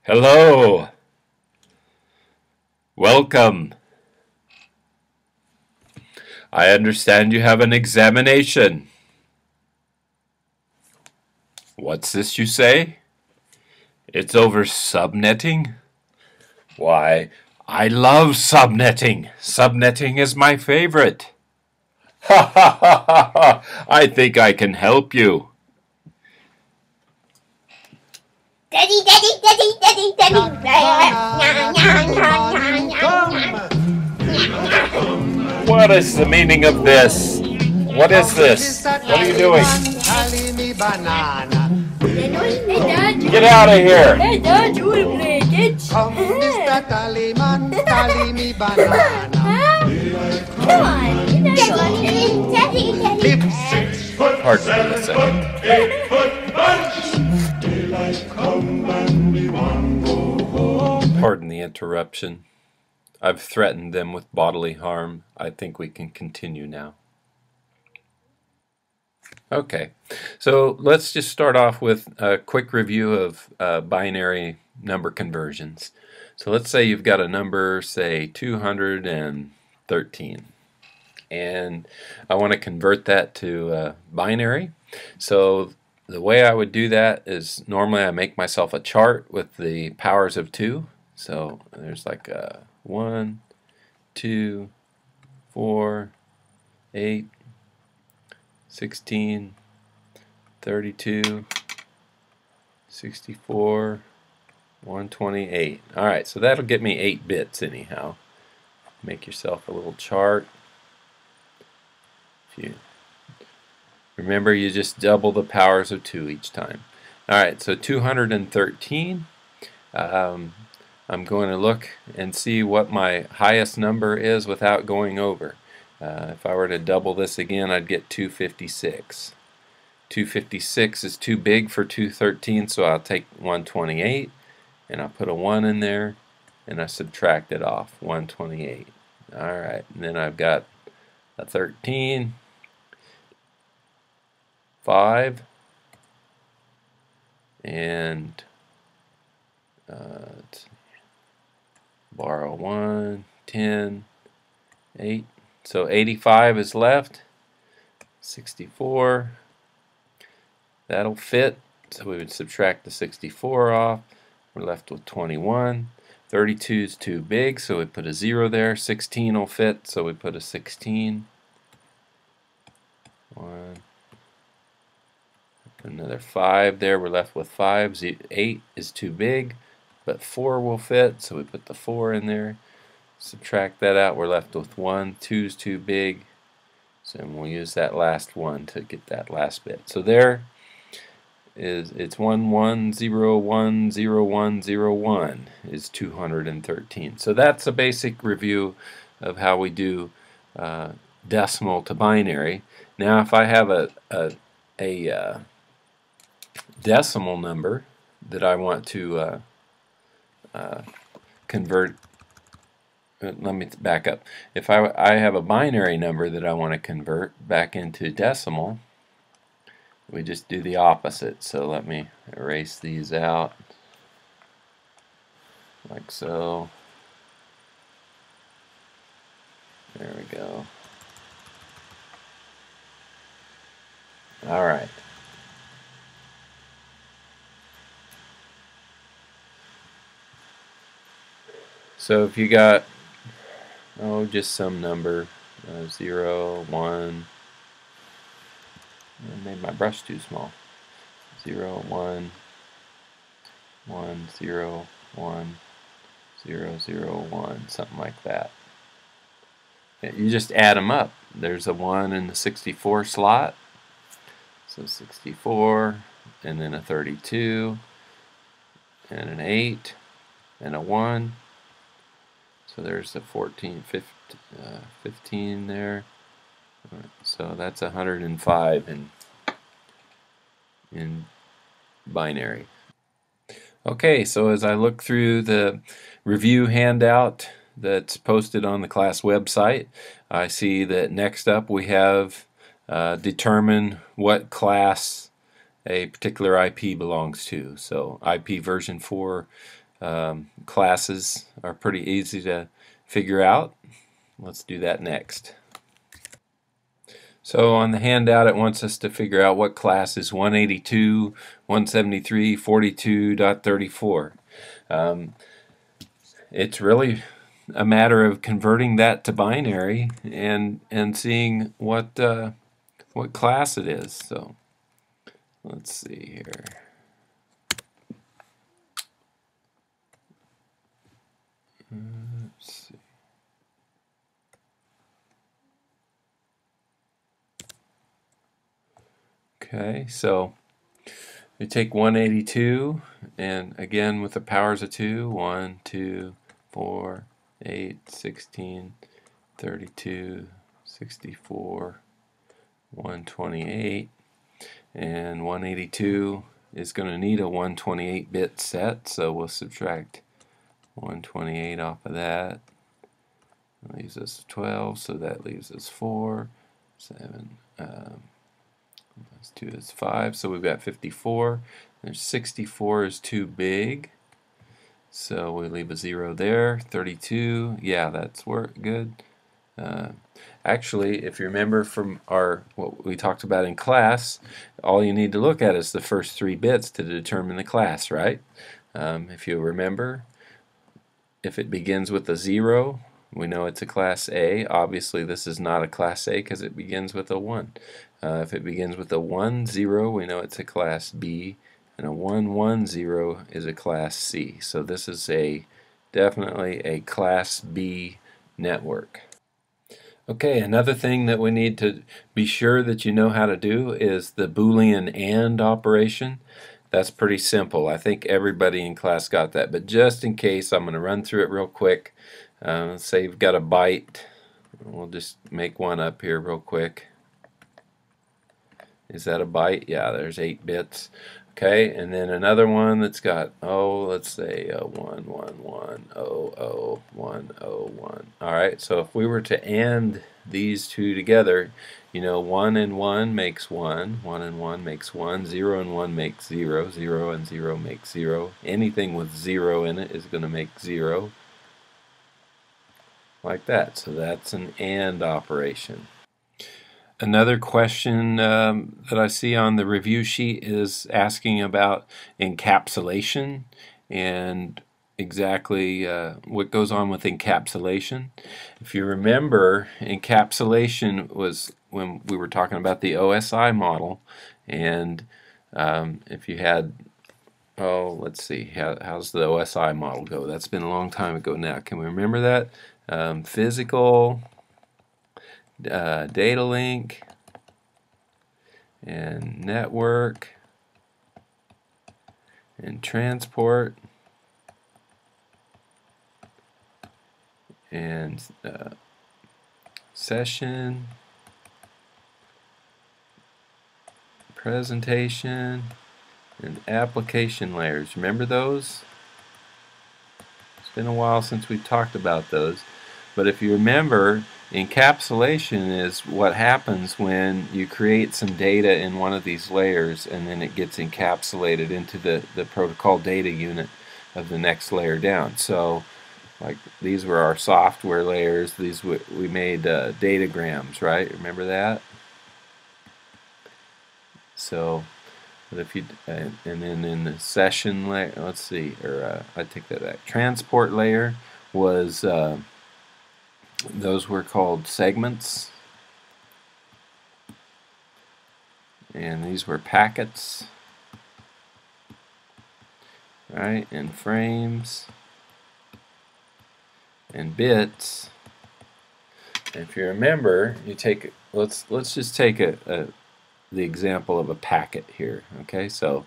Hello. Welcome. I understand you have an examination. What's this you say? It's over subnetting? Why, I love subnetting. Subnetting is my favorite. Ha ha ha ha ha! I think I can help you. Daddy. What is the meaning of this? What is this? What are you doing? Get out of here! Hey, Dad, you will play it. Come on, Daddy. 6 foot, Pardon me a 7 second. foot, 8 foot bunch. Daylight come and we want go home. Pardon the interruption. I've threatened them with bodily harm. I think we can continue now. Okay, so let's just start off with a quick review of binary number conversions. So let's say you've got a number, say 213, and I want to convert that to binary. So the way I would do that is normally I make myself a chart with the powers of 2. So there's like 1, 2, 4, 8, 16, 32, 64, 128. Alright, so that'll get me 8 bits anyhow. Make yourself a little chart. Remember, you just double the powers of 2 each time. Alright, so 213. I'm going to look and see what my highest number is without going over. If I were to double this again, I'd get 256. 256 is too big for 213, so I'll take 128 and I'll put a 1 in there and I subtract it off, 128. Alright, and then I've got a 13, 5, and borrow 1, 10, 8. So 85 is left. 64. That'll fit. So we would subtract the 64 off. We're left with 21. 32 is too big, so we put a 0 there. 16 will fit, so we put a 16. 1. Put another 5 there. We're left with 5. 8 is too big, but 4 will fit, so we put the 4 in there. Subtract that out, we're left with 1. 2 is too big, so we'll use that last 1 to get that last bit. So there is, it's 11010101 is 213. So that's a basic review of how we do decimal to binary. Now if I have a decimal number that I want to convert. Let me back up. If I have a binary number that I want to convert back into decimal, we just do the opposite. So let me erase these out like so. There we go. Alright. So if you got just some number, 0, 1, I made my brush too small. 0, 1, 1, 0, 1, 0, 0, 1, something like that. You just add them up. There's a 1 in the 64 slot, so 64, and then a 32, and an 8, and a 1. So there's the 15 there. So that's 105 in binary. Okay, so as I look through the review handout that's posted on the class website, I see that next up we have determine what class a particular IP belongs to. So IP version 4 classes are pretty easy to figure out. Let's do that next. So on the handout it wants us to figure out what class is 182, 173, 42.34. It's really a matter of converting that to binary and seeing what class it is. So let's see here. Let's see. Okay, so we take 182 and again with the powers of 2, 1, 2, 4, 8, 16, 32, 64, 128, and 182 is going to need a 128-bit set, so we'll subtract 128 off of that. That leaves us 12, so that leaves us 4, 7, plus 2 is 5, so we've got 54. There's 64 is too big, so we leave a 0 there. 32, yeah, that's good. Actually, if you remember from what we talked about in class, all you need to look at is the first 3 bits to determine the class, right? If you remember, if it begins with a 0, we know it's a class A. Obviously this is not a class A because it begins with a 1. If it begins with a 1, 0, we know it's a class B, and a 1, 1, 0 is a class C. So this is definitely a class B network. Okay, another thing that we need to be sure that you know how to do is the Boolean AND operation. That's pretty simple. I think everybody in class got that, but just in case, I'm going to run through it real quick. Let's say you've got a byte. We'll just make one up here real quick. Is that a byte? Yeah, there's 8 bits. Okay, and then another one that's got, let's say 1, 1, 1, 0, 0, 1, 0, 1. Alright, so if we were to AND these two together, you know 1 and 1 makes 1, 1 and 1 makes 1, 0 and 1 makes 0, 0 and 0 makes 0. Anything with 0 in it is going to make 0. Like that. So that's an AND operation. Another question that I see on the review sheet is asking about encapsulation and exactly what goes on with encapsulation. If you remember, encapsulation was when we were talking about the OSI model, and if you had, let's see, how's the OSI model go? That's been a long time ago now. Can we remember that? Physical, data link, and network, and transport, and session, presentation, and application layers. Remember those? It's been a while since we talked about those, but if you remember, encapsulation is what happens when you create some data in one of these layers and then it gets encapsulated into the protocol data unit of the next layer down. So like these were our software layers, these we made datagrams, right? Remember that? So but if you and then in the session layer, let's see, or I take that back, transport layer was those were called segments, and these were packets, right? And frames and bits. And if you remember, you take let's just take the example of a packet here. Okay, so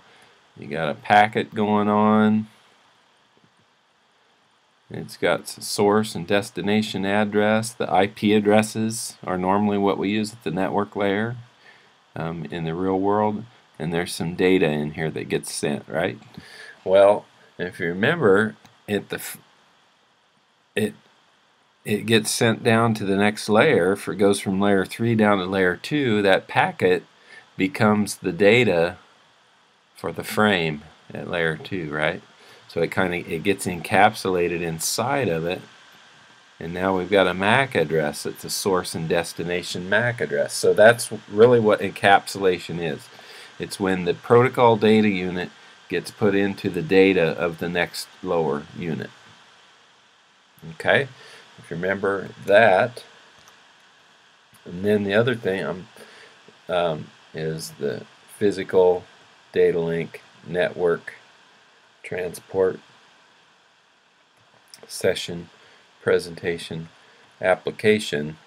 you got a packet going on. It's got source and destination address. The IP addresses are normally what we use at the network layer in the real world, and there's some data in here that gets sent, right? Well, if you remember, it gets sent down to the next layer. If it goes from layer 3 down to layer 2, that packet becomes the data for the frame at layer 2, right? So So it gets encapsulated inside of it, and now we've got a MAC address. It's a source and destination MAC address. So that's really what encapsulation is. It's when the protocol data unit gets put into the data of the next lower unit. Okay, if you remember that. And then the other thing is the physical data link network transport session presentation application.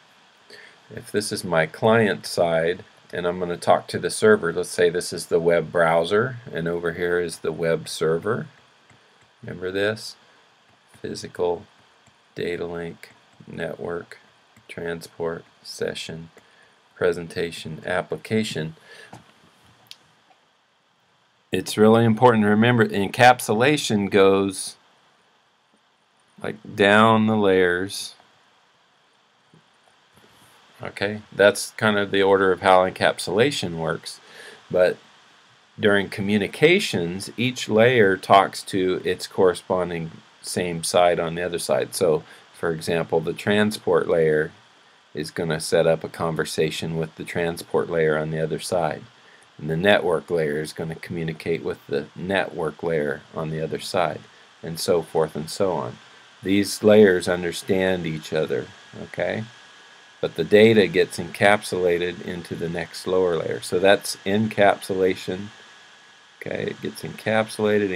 If this is my client side and I'm going to talk to the server, let's say this is the web browser and over here is the web server. Remember this? Physical data link network transport session presentation application. It's really important to remember encapsulation goes like down the layers. Okay, that's kind of the order of how encapsulation works. But during communications, each layer talks to its corresponding same side on the other side. So, for example, the transport layer is going to set up a conversation with the transport layer on the other side. And the network layer is going to communicate with the network layer on the other side, and so forth and so on. These layers understand each other, okay? But the data gets encapsulated into the next lower layer. So that's encapsulation. Okay, it gets encapsulated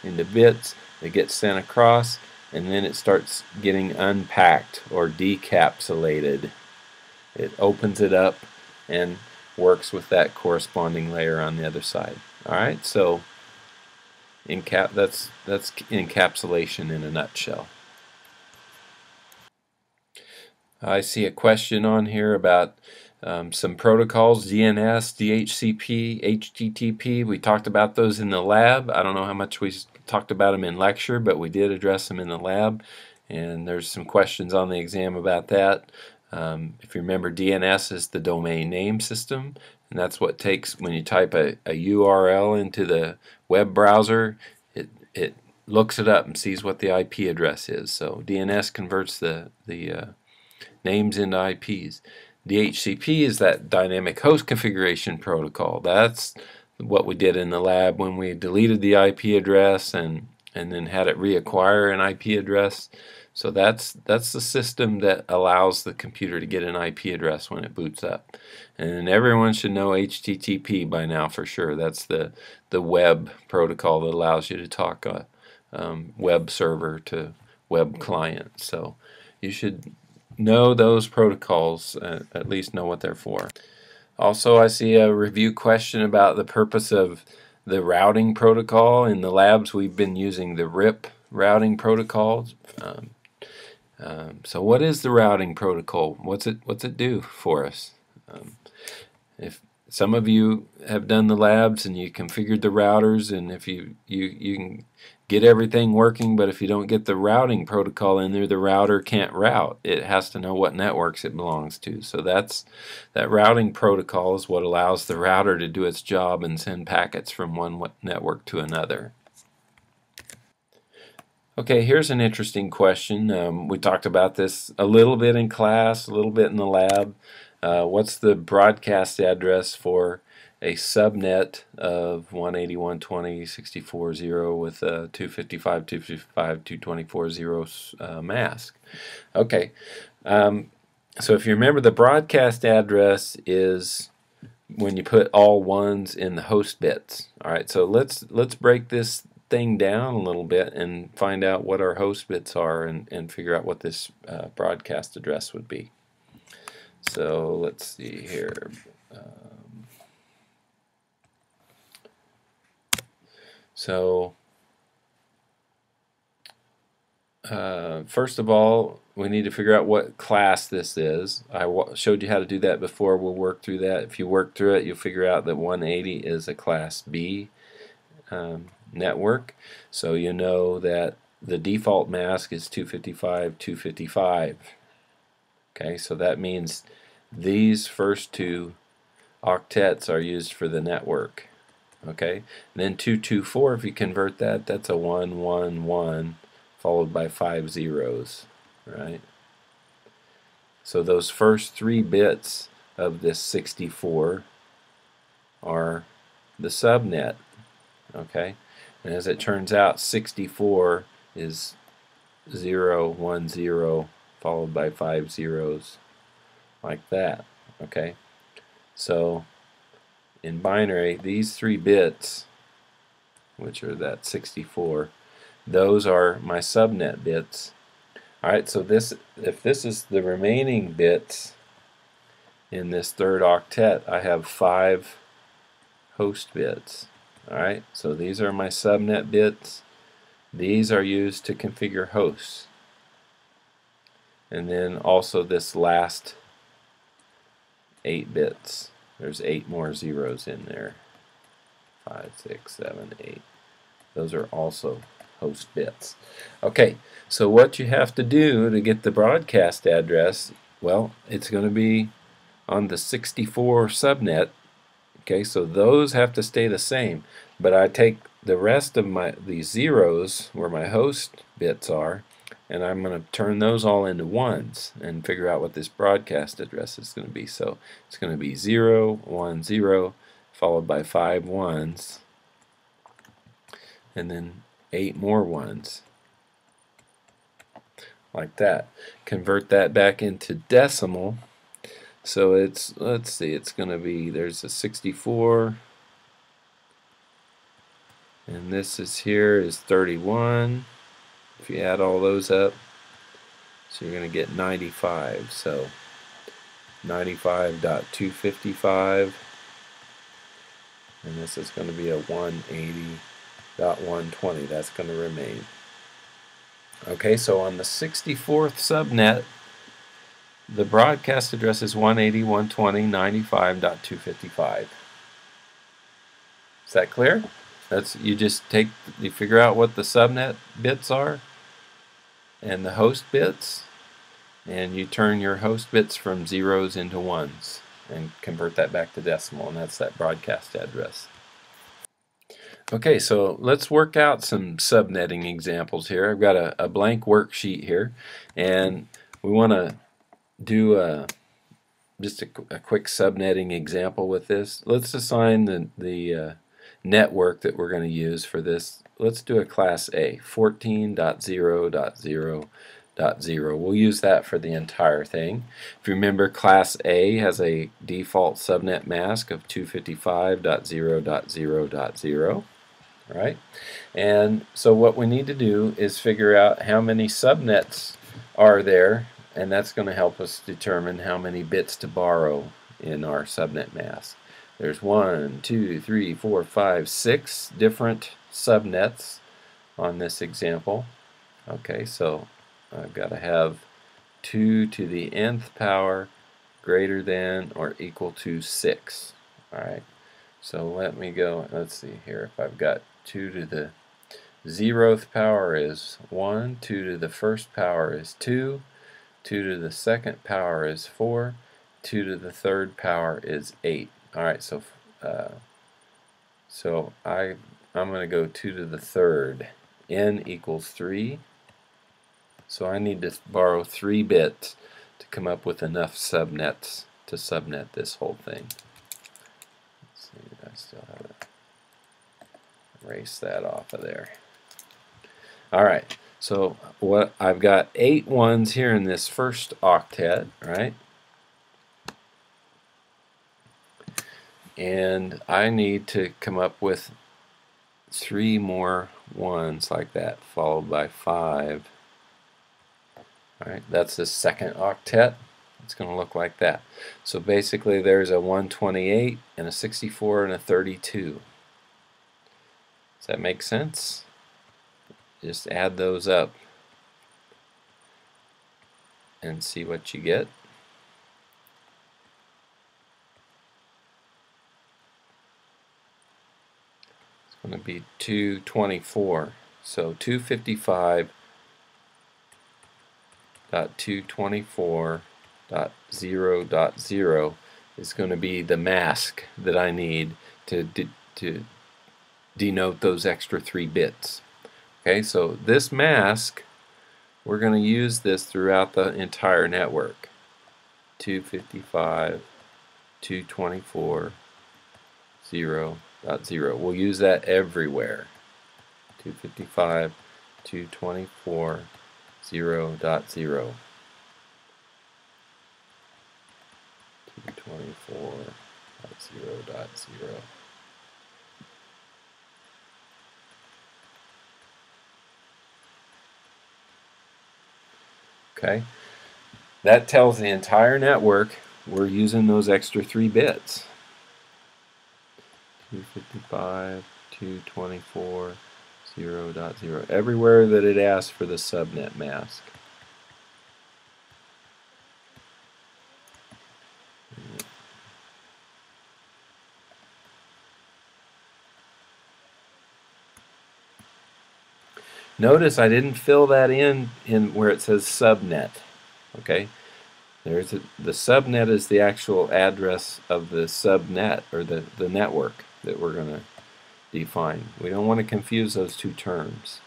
into bits. It gets sent across, and then it starts getting unpacked or decapsulated. It opens it up and works with that corresponding layer on the other side. Alright, so that's encapsulation in a nutshell. I see a question on here about some protocols, DNS, DHCP, HTTP. We talked about those in the lab. I don't know how much we talked about them in lecture, but we did address them in the lab. And there's some questions on the exam about that. If you remember, DNS is the domain name system, and that's what takes when you type a URL into the web browser, it looks it up and sees what the IP address is. So DNS converts the names into IPs. DHCP is that dynamic host configuration protocol. That's what we did in the lab when we deleted the IP address and then had it reacquire an IP address. So that's the system that allows the computer to get an IP address when it boots up. And everyone should know HTTP by now for sure. That's the web protocol that allows you to talk web server to web client. So you should know those protocols, at least know what they're for. Also, I see a review question about the purpose of the routing protocol. In the labs, we've been using the RIP routing protocols. So what is the routing protocol? What's it do for us? If some of you have done the labs and you configured the routers, and if you can get everything working, but if you don't get the routing protocol in there, the router can't route. It has to know what networks it belongs to. So that routing protocol is what allows the router to do its job and send packets from one network to another. Okay, here's an interesting question. We talked about this a little bit in class, a little bit in the lab. What's the broadcast address for a subnet of 181.20.64.0 with 255.254.224.0 mask? Okay, so if you remember, the broadcast address is when you put all ones in the host bits. All right, so let's break this thing down a little bit and find out what our host bits are and figure out what this broadcast address would be. So let's see here. First of all, we need to figure out what class this is. I showed you how to do that before. We'll work through that. If you work through it, you'll figure out that 180 is a class B network. So you know that the default mask is 255.255. Okay, so that means these first two octets are used for the network. Okay, and then 224, if you convert that, that's a 1, 1, 1, followed by 5 zeros, right? So those first 3 bits of this 64 are the subnet, okay? And as it turns out, 64 is 0, 1, 0, followed by 5 zeros, like that, okay? So in binary, these 3 bits, which are that 64, those are my subnet bits. Alright, so if this is the remaining bits in this third octet, I have 5 host bits. Alright, so these are my subnet bits. These are used to configure hosts. And then also this last 8 bits. There's 8 more zeros in there. 5, 6, 7, 8. Those are also host bits. Okay, so what you have to do to get the broadcast address, well, it's going to be on the 64 subnet. Okay, so those have to stay the same, but I take the rest of these zeros where my host bits are, and I'm going to turn those all into ones and figure out what this broadcast address is going to be. So it's going to be 0, 1, 0, followed by 5 ones, and then 8 more ones, like that. Convert that back into decimal. So it's, let's see, it's going to be, there's a 64, and this is here is 31. If you add all those up, so you're going to get 95. So 95.255, and this is going to be a 180.120. That's going to remain. Okay, so on the 64th subnet, the broadcast address is 180.120.95.255. Is that clear? You figure out what the subnet bits are and the host bits, and you turn your host bits from zeros into ones and convert that back to decimal, and that's that broadcast address. Okay, so let's work out some subnetting examples here. I've got a blank worksheet here, and we want to do just a quick subnetting example with this. Let's assign the network that we're going to use for this. Let's do a class A, 14.0.0.0. We'll use that for the entire thing. If you remember, class A has a default subnet mask of 255.0.0.0. Right? And so what we need to do is figure out how many subnets are there, and that's going to help us determine how many bits to borrow in our subnet mask. There's 1, 2, 3, 4, 5, 6 different subnets on this example. Okay, so I've got to have 2 to the nth power greater than or equal to 6. Alright, so let me go, let's see here, if I've got 2 to the 0th power is 1, 2 to the 1st power is 2, 2 to the 2nd power is 4, 2 to the 3rd power is 8. Alright, so I'm going to go 2 to the 3rd. N equals 3. So I need to borrow 3 bits to come up with enough subnets to subnet this whole thing. Let's see, I still have it. Erase that off of there. Alright, so what I've got 8 ones here in this first octet, right? And I need to come up with 3 more ones like that, followed by 5. Alright, that's the second octet. It's going to look like that. So basically there's a 128 and a 64 and a 32. Does that make sense? Just add those up and see what you get. It's going to be 224. So 255.224.0.0 is going to be the mask that I need to denote those extra 3 bits. Okay, so this mask, we're going to use this throughout the entire network. 255, 224, 0.0. We'll use that everywhere. 255, 224, 0.0. 224, 0.0. Okay, that tells the entire network we're using those extra 3 bits. 255, 224, 0.0. Everywhere that it asks for the subnet mask. Notice I didn't fill that in where it says subnet. Okay, the subnet is the actual address of the subnet, or the network that we're going to define. We don't want to confuse those two terms.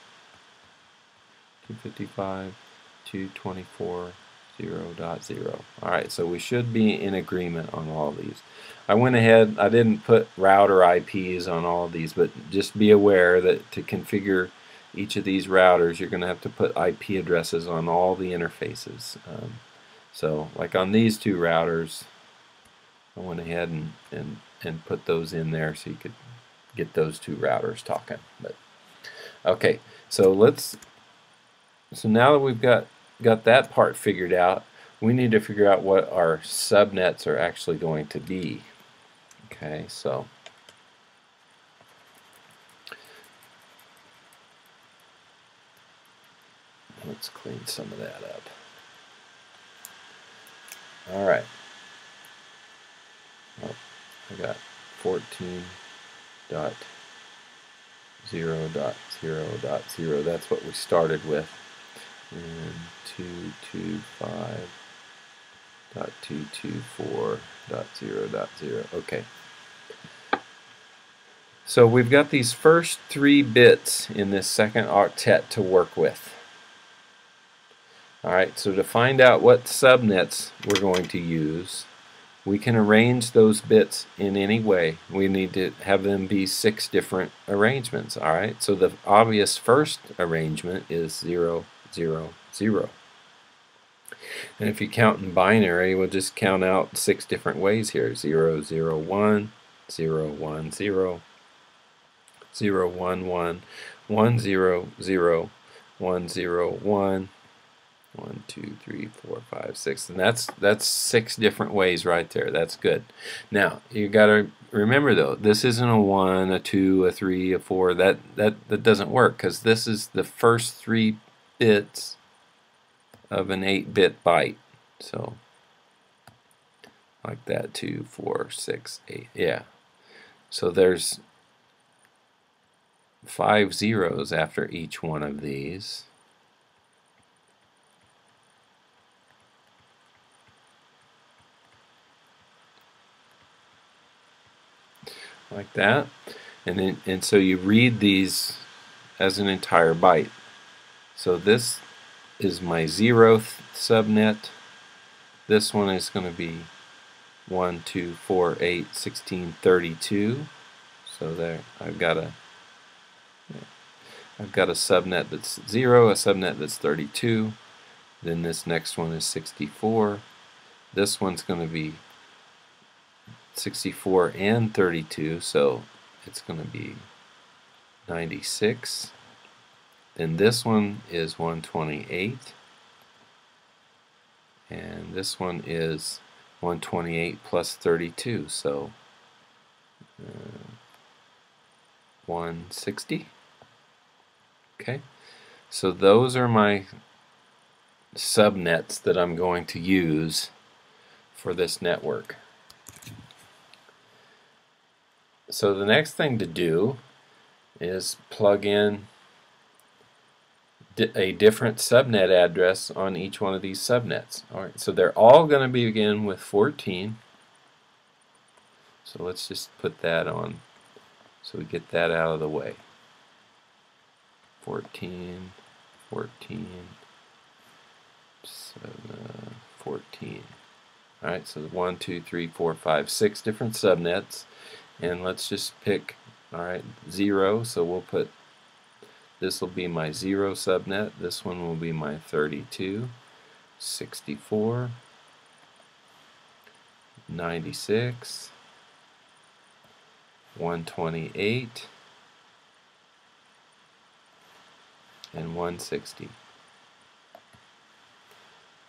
255, 224, 0.0. Alright, so we should be in agreement on all of these. I went ahead, I didn't put router IPs on all of these, but just be aware that to configure each of these routers, you're going to have to put IP addresses on all the interfaces. So, like on these two routers, I went ahead and put those in there so you could get those two routers talking. But okay, so now that we've got that part figured out, we need to figure out what our subnets are actually going to be. Okay, so let's clean some of that up. All right. Oh, I got 14.0.0.0. That's what we started with. And 225.224.0.0. Okay. So we've got these first 3 bits in this second octet to work with. Alright, so to find out what subnets we're going to use, we can arrange those bits in any way. We need to have them be 6 different arrangements. Alright, so the obvious first arrangement is 0, 0, 0. And if you count in binary, we'll just count out 6 different ways here. 0, 0, 1, 0, 1, 0, 0, 1, 1, 1, 0, 0, 1, 0, 1, 1, 2, 3, 4, 5, 6, and that's 6 different ways right there. That's good. Now you got to remember though, this isn't a 1, a 2, a 3, a 4. That doesn't work because this is the first 3 bits of an 8-bit byte. So like that, 2, 4, 6, 8. Yeah. So there's 5 zeros after each one of these. Like that, and so you read these as an entire byte. So this is my 0th subnet. This one is going to be 1, 2, 4, 8, 16, 32. So there, I've got a subnet that's 0, a subnet that's 32. Then this next one is 64. This one's going to be 64 and 32, so it's going to be 96. Then this one is 128, and this one is 128 plus 32, so 160. Okay, so those are my subnets that I'm going to use for this network. So the next thing to do is plug in a different subnet address on each one of these subnets. Alright, so they're all going to begin with 14. So let's just put that on So we get that out of the way. 14, 14, 14. Alright, so 1, 2, 3, 4, 5, 6 different subnets. And let's just pick, alright, 0. So we'll put, this will be my 0 subnet. This one will be my 32, 64, 96, 128, and 160.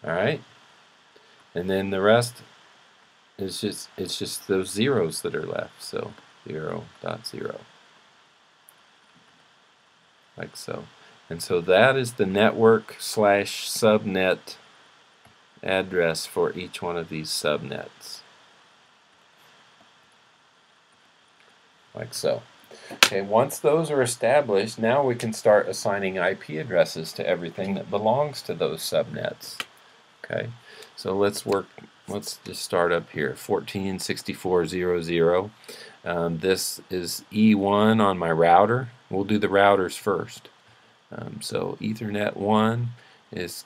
Alright? And then the rest is just those zeros that are left. So 0.0. Like so. And so that is the network / subnet address for each one of these subnets. Like so. Okay, once those are established, now we can start assigning IP addresses to everything that belongs to those subnets. Okay, so let's just start up here. 14.64.0.0. This is E1 on my router. We'll do the routers first. So Ethernet 1 is,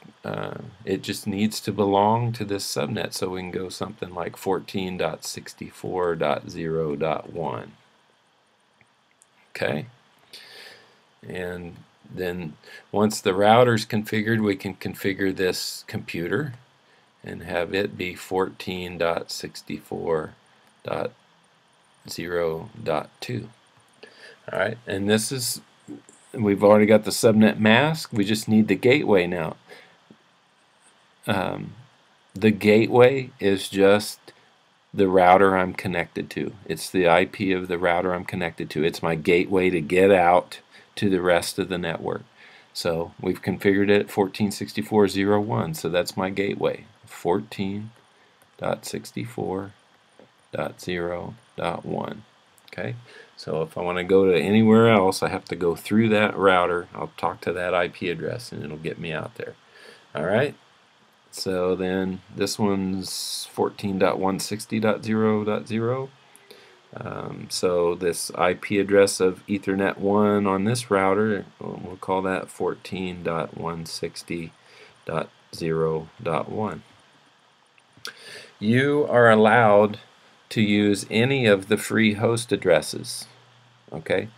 it just needs to belong to this subnet, so we can go something like 14.64.0.1. Okay, and then once the router's configured, we can configure this computer and have it be 14.64.0.2. Alright, and this is, we've already got the subnet mask, we just need the gateway now. The gateway is just the router I'm connected to. It's the IP of the router I'm connected to. It's my gateway to get out to the rest of the network. So we've configured it at 14.64.0.1, so that's my gateway. 14.64.0.1. Okay, so if I want to go to anywhere else, I have to go through that router. I'll talk to that IP address and it'll get me out there. Alright, so then this one's 14.160.0.0. So this IP address of Ethernet 1 on this router, we'll call that 14.160.0.1. You are allowed to use any of the free host addresses. Okay,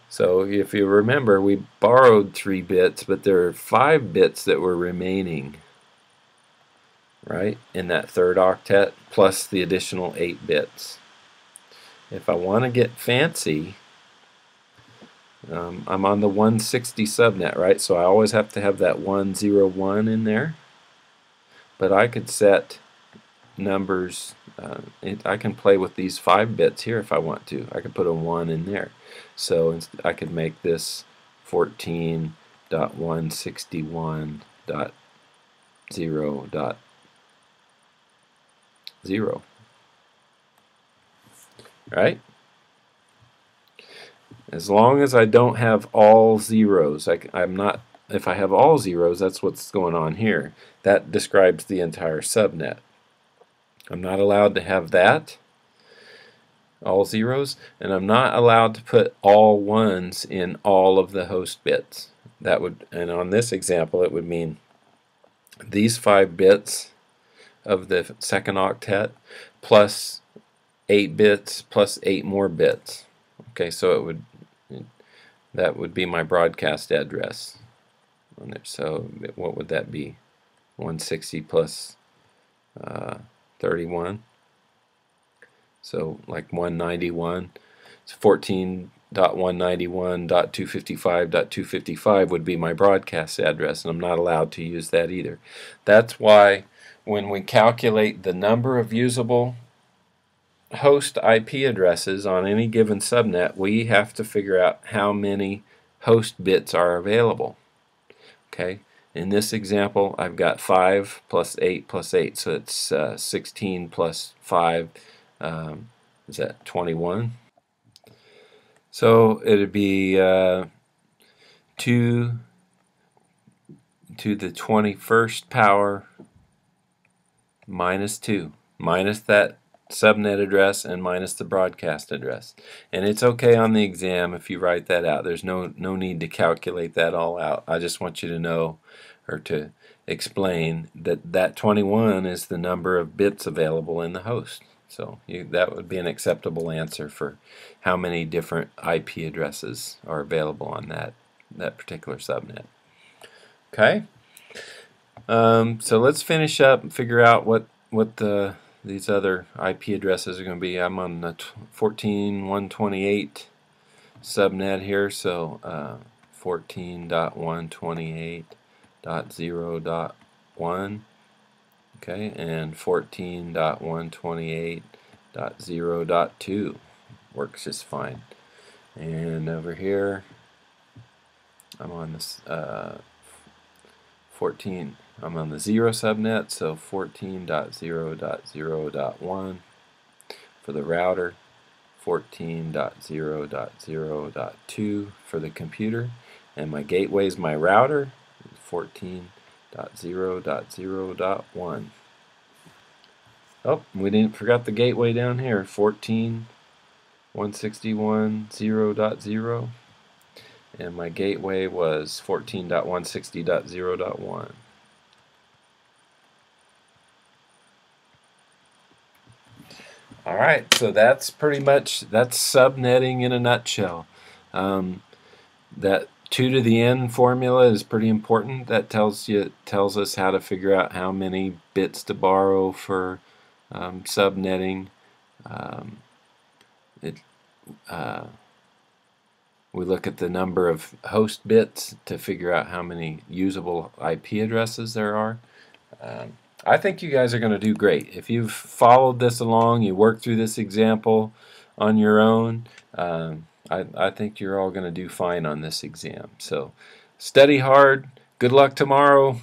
so if you remember, we borrowed 3 bits, but there are 5 bits that were remaining, right, in that third octet, plus the additional 8 bits. If I want to get fancy, I'm on the 160 subnet, right? So I always have to have that 101 in there. But I could set numbers. I can play with these 5 bits here if I want to. I could put a 1 in there. So I could make this 14.161.0.0. Right? As long as I don't have all zeros, I'm not. If I have all zeros, that's what's going on here. That describes the entire subnet. I'm not allowed to have that, all zeros, and I'm not allowed to put all ones in all of the host bits. That would, and on this example, it would mean these 5 bits of the second octet plus 8 bits plus 8 more bits. Okay, so that would be my broadcast address on there. So what would that be? 160 plus 31. So like 191. It's 14.191.255.255 would be my broadcast address, and I'm not allowed to use that either. That's why when we calculate the number of usable host IP addresses on any given subnet, we have to figure out how many host bits are available. Okay, in this example, I've got 5 plus 8 plus 8, so it's 16 plus 5, is that 21? So it would be 2 to the 21st power minus 2, minus that subnet address and minus the broadcast address. And it's okay on the exam if you write that out. There's no need to calculate that all out. I just want you to know, or to explain, that 21 is the number of bits available in the host. So that would be an acceptable answer for how many different IP addresses are available on that particular subnet. Okay. So let's finish up and figure out what these other IP addresses are going to be. I'm on the 14.128 subnet here, so 14.128.0.1, okay, and 14.128.0.2 works just fine. And over here, I'm on this 14. I'm on the 0 subnet, so 14.0.0.1 for the router, 14.0.0.2 for the computer, and my gateway is my router, 14.0.0.1. Oh, we didn't forget the gateway down here, 14.161.0.0, and my gateway was 14.160.0.1. Alright, so that's subnetting in a nutshell. That 2 to the n formula is pretty important. That tells us how to figure out how many bits to borrow for subnetting. We look at the number of host bits to figure out how many usable IP addresses there are. I think you guys are going to do great. If you've followed this along, you worked through this example on your own, I think you're all going to do fine on this exam. So study hard, good luck tomorrow,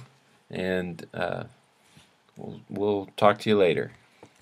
and we'll talk to you later.